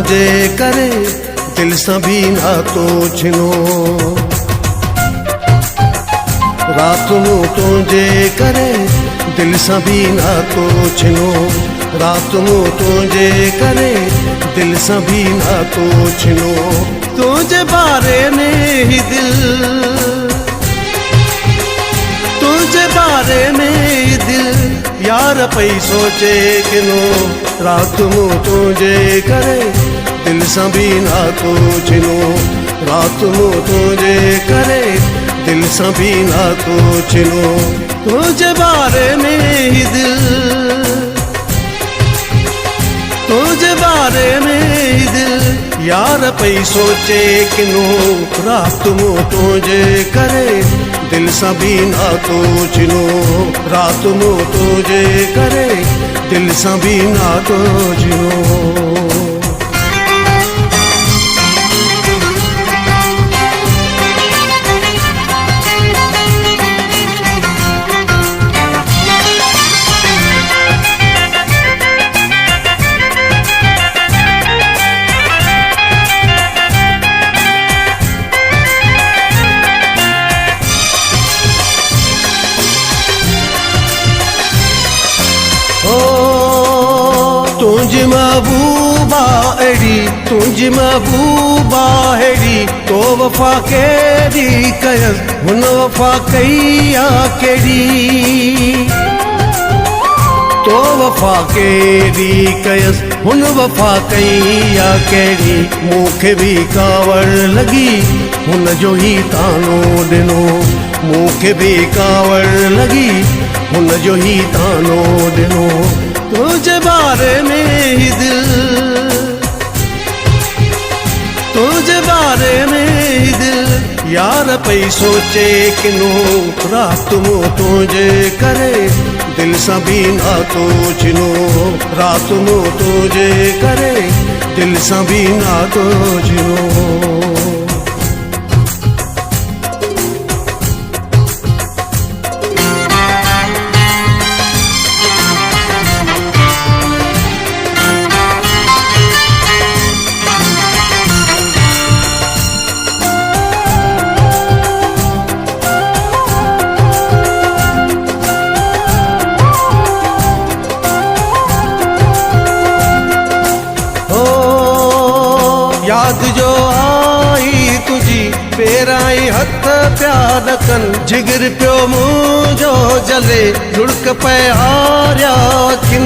तुझे करे दिल सां भी नातो छिनो। रात मूं तुझे करे दिल सां भी नातो छिनो। रात मूं तुझे करे दिल सां भी नातो छिनो। तुझे बारे में ही दिल, तुझे बारे में ही दिल यार पई सोचे किनो। रात मूं तुझे करे दिल सां भी नातो छिनो। रात मूं तुझे करे दिल सां भी नातो छिनो। तुझे बारे में ही दिल, तुझे बारे में ही दिल यार पई सोचे किनो। रात मूं तुझे करे दिल सां भी नातो छिनो। रात मूं तुझे करे दिल सां भी नातो छिनो। तुझ महबूबा अड़ी, तुझ महबूबा अड़ी तो वफा केड़ी कयस हुन वफा कई आ केड़ी। तो वफा केड़ी कयस हुन वफा कई आ केड़ी। मूंखे भी कावड़ लगी हुन जो ही तानो ॾिनो। मूंखे भी कावड़ लगी हुन जो ही तानो ॾिनो। तुझे बारे में ही दिल, तुझे बारे में ही दिल यार पई सोचे किनो। रात मूं तुझे करे दिल सां भी नातो छिनो। रात मूं तुझे करे दिल सां भी नातो छिनो। याद जो आई तुझी पेराई हथ प्यार कन। जिगर पियो मुझो जले लुढ़क पे हारिया किन।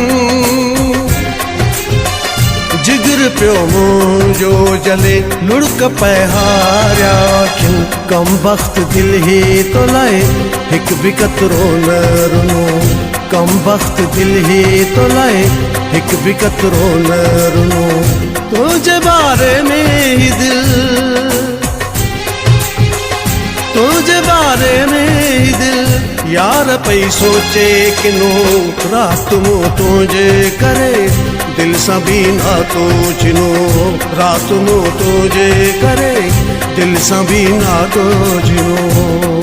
जिगर पियो मुझो जले लुढ़क पे हारिया किन। कम वक्त दिल ही तो लाए हिक भी कतरो न रुनो। कम वक्त दिल ही तो लाए हिक भी कतरो न रुनो। तुझे बारे में ही दिल, तुझे बारे में ही दिल यार पई सोचे किनो। रात मूं तुझे करे दिल सां भी नातो छिनो। रात मूं तुझे करे दिल सां भी नातो छिनो।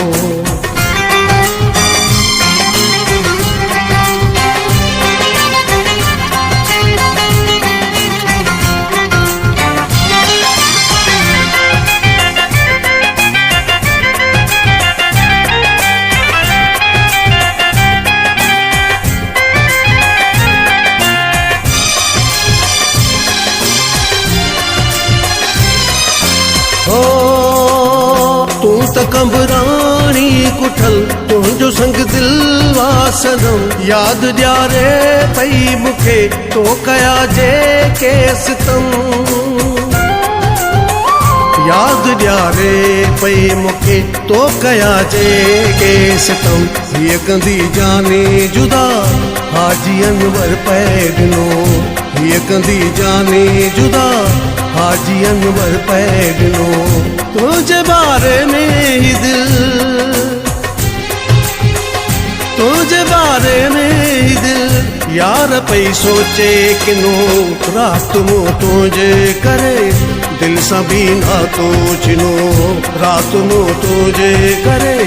तू त कंबराणी कुठल तुझो संग दिल वासनम। याद ॾियारे पई मूंखे तो कया जे के सितम। याद ॾियारे पई मूंखे तो कया जे के सितम। हीअ कंदी जाने जुदा हाजी अनवर पै ॾिनो। हीअ कंदी जाने जुदा हाजी अनवर पै ॾिनो। तुझे बारे में ही दिल, तुझे बारे में ही दिल यार पई सोचे किनो। रात मूं तुझे करे दिल सां भी नातो छिनो। रात मूं तुझे करे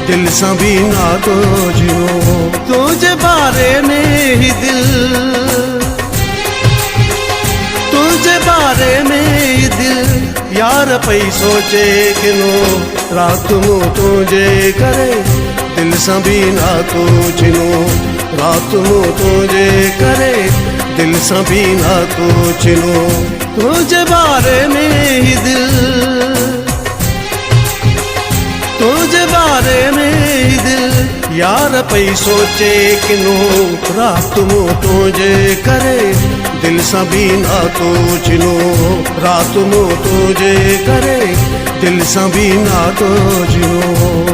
दिल सां भी नातो छिनो। तुझे बारे में ही दिल, तुझे बारे में दिल यार पई सोचे किनो रात मूं तुझे करे दिल सां बि नातो चिनो रात मूं तुझे करे दिल सां बि नातो चिनो तुझे बारे में ही दिल तुझे बारे में ही दिल यार पई सोचे किनो रात मूं तुझे करे दिल सां बि नातो चिनो रात मूं तुझे करे दिल सां बि नातो चिनो